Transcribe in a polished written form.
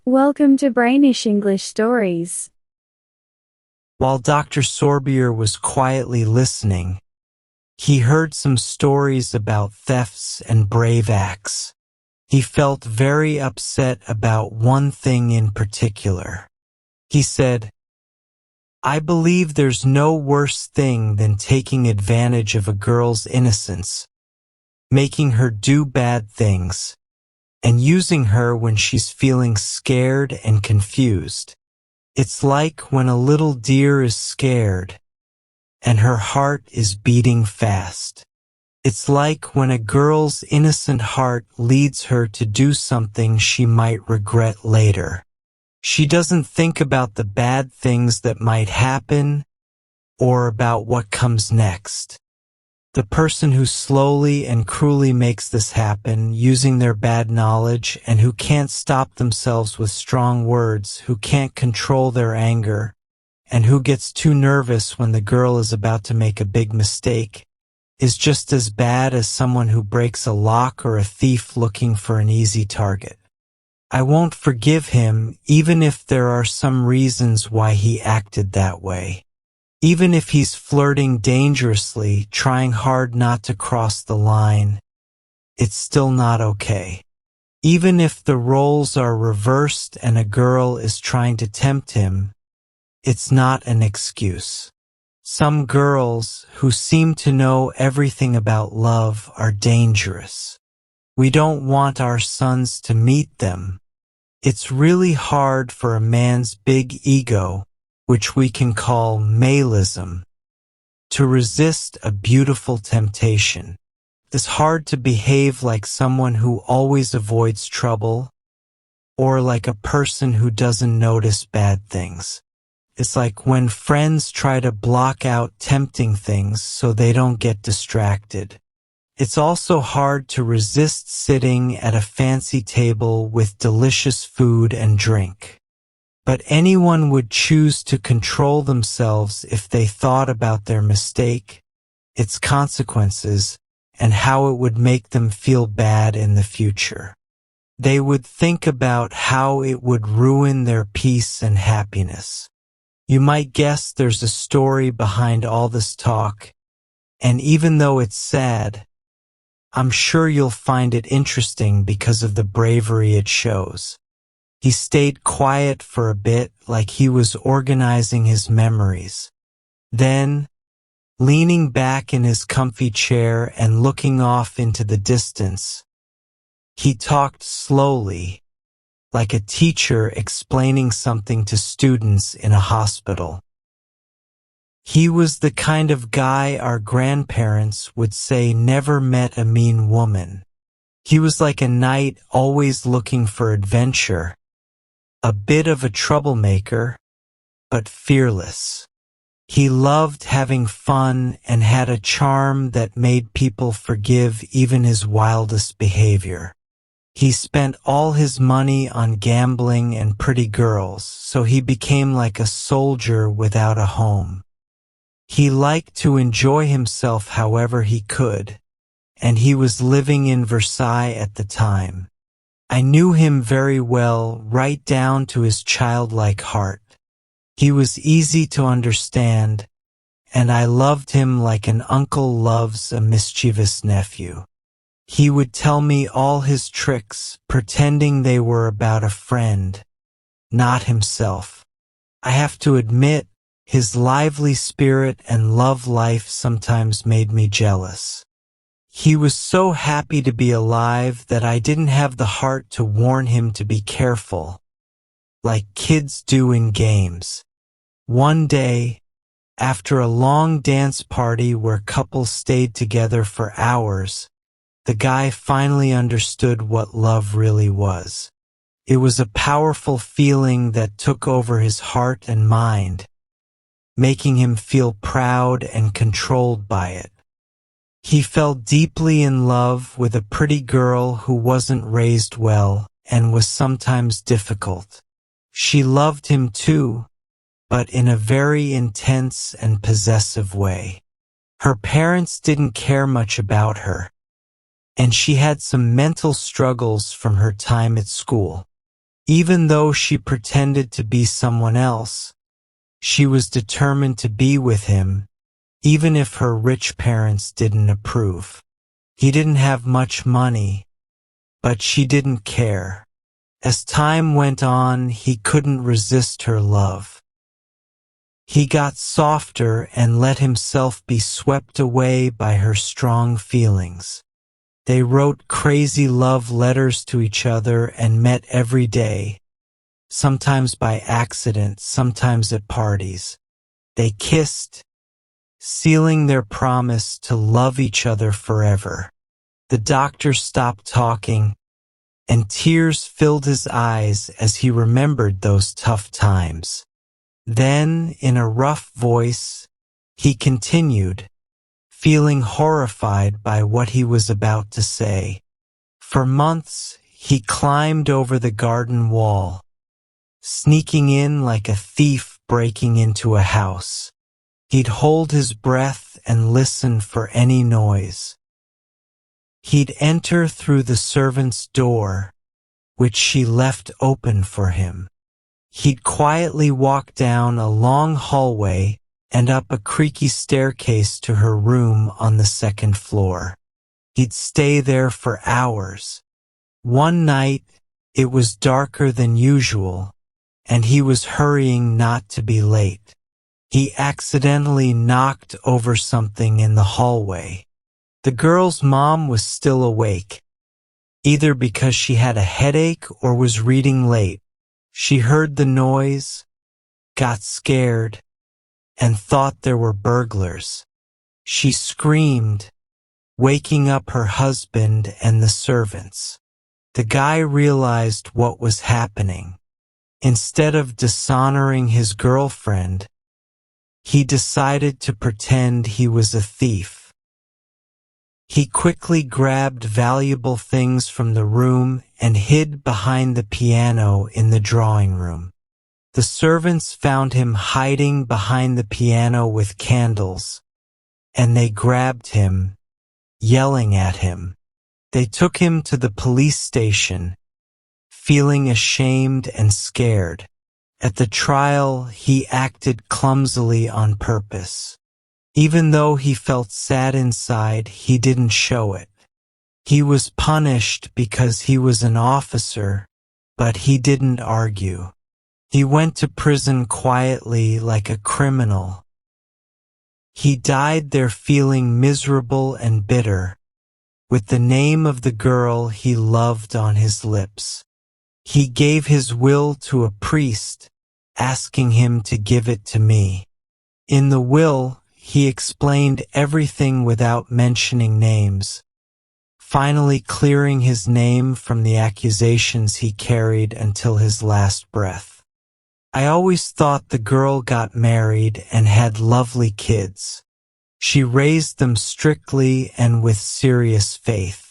Welcome to Brainish English Stories. While Dr. Sorbier was quietly listening, he heard some stories about thefts and brave acts. He felt very upset about one thing in particular. He said, "I believe there's no worse thing than taking advantage of a girl's innocence, making her do bad things, and using her when she's feeling scared and confused. It's like when a little deer is scared, and her heart is beating fast. It's like when a girl's innocent heart leads her to do something she might regret later. She doesn't think about the bad things that might happen or about what comes next. The person who slowly and cruelly makes this happen, using their bad knowledge, and who can't stop themselves with strong words, who can't control their anger, and who gets too nervous when the girl is about to make a big mistake, is just as bad as someone who breaks a lock or a thief looking for an easy target. I won't forgive him even if there are some reasons why he acted that way. Even if he's flirting dangerously, trying hard not to cross the line, it's still not okay. Even if the roles are reversed and a girl is trying to tempt him, it's not an excuse. Some girls who seem to know everything about love are dangerous. We don't want our sons to meet them. It's really hard for a man's big ego, which we can call maleism, to resist a beautiful temptation. It's hard to behave like someone who always avoids trouble, or like a person who doesn't notice bad things. It's like when friends try to block out tempting things so they don't get distracted. It's also hard to resist sitting at a fancy table with delicious food and drink. But anyone would choose to control themselves if they thought about their mistake, its consequences, and how it would make them feel bad in the future. They would think about how it would ruin their peace and happiness. You might guess there's a story behind all this talk, and even though it's sad, I'm sure you'll find it interesting because of the bravery it shows. He stayed quiet for a bit, like he was organizing his memories. Then, leaning back in his comfy chair and looking off into the distance, he talked slowly, like a teacher explaining something to students in a hospital. He was the kind of guy our grandparents would say never met a mean woman. He was like a knight always looking for adventure, a bit of a troublemaker, but fearless. He loved having fun and had a charm that made people forgive even his wildest behavior. He spent all his money on gambling and pretty girls, so he became like a soldier without a home. He liked to enjoy himself however he could, and he was living in Versailles at the time. I knew him very well, right down to his childlike heart. He was easy to understand, and I loved him like an uncle loves a mischievous nephew. He would tell me all his tricks, pretending they were about a friend, not himself. I have to admit, his lively spirit and love life sometimes made me jealous. He was so happy to be alive that I didn't have the heart to warn him to be careful, like kids do in games. One day, after a long dance party where couples stayed together for hours, the guy finally understood what love really was. It was a powerful feeling that took over his heart and mind, making him feel proud and controlled by it. He fell deeply in love with a pretty girl who wasn't raised well and was sometimes difficult. She loved him too, but in a very intense and possessive way. Her parents didn't care much about her, and she had some mental struggles from her time at school. Even though she pretended to be someone else, she was determined to be with him, even if her rich parents didn't approve. He didn't have much money, but she didn't care. As time went on, he couldn't resist her love. He got softer and let himself be swept away by her strong feelings. They wrote crazy love letters to each other and met every day, sometimes by accident, sometimes at parties. They kissed, sealing their promise to love each other forever. The doctor stopped talking, and tears filled his eyes as he remembered those tough times. Then, in a rough voice, he continued, feeling horrified by what he was about to say. For months, he climbed over the garden wall, sneaking in like a thief breaking into a house. He'd hold his breath and listen for any noise. He'd enter through the servant's door, which she left open for him. He'd quietly walk down a long hallway and up a creaky staircase to her room on the second floor. He'd stay there for hours. One night, it was darker than usual, and he was hurrying not to be late. He accidentally knocked over something in the hallway. The girl's mom was still awake, either because she had a headache or was reading late. She heard the noise, got scared, and thought there were burglars. She screamed, waking up her husband and the servants. The guy realized what was happening. Instead of dishonoring his girlfriend, he decided to pretend he was a thief. He quickly grabbed valuable things from the room and hid behind the piano in the drawing room. The servants found him hiding behind the piano with candles, and they grabbed him, yelling at him. They took him to the police station, feeling ashamed and scared. At the trial, he acted clumsily on purpose. Even though he felt sad inside, he didn't show it. He was punished because he was an officer, but he didn't argue. He went to prison quietly like a criminal. He died there feeling miserable and bitter, with the name of the girl he loved on his lips. He gave his will to a priest, asking him to give it to me. In the will, he explained everything without mentioning names, finally clearing his name from the accusations he carried until his last breath. I always thought the girl got married and had lovely kids. She raised them strictly and with serious faith.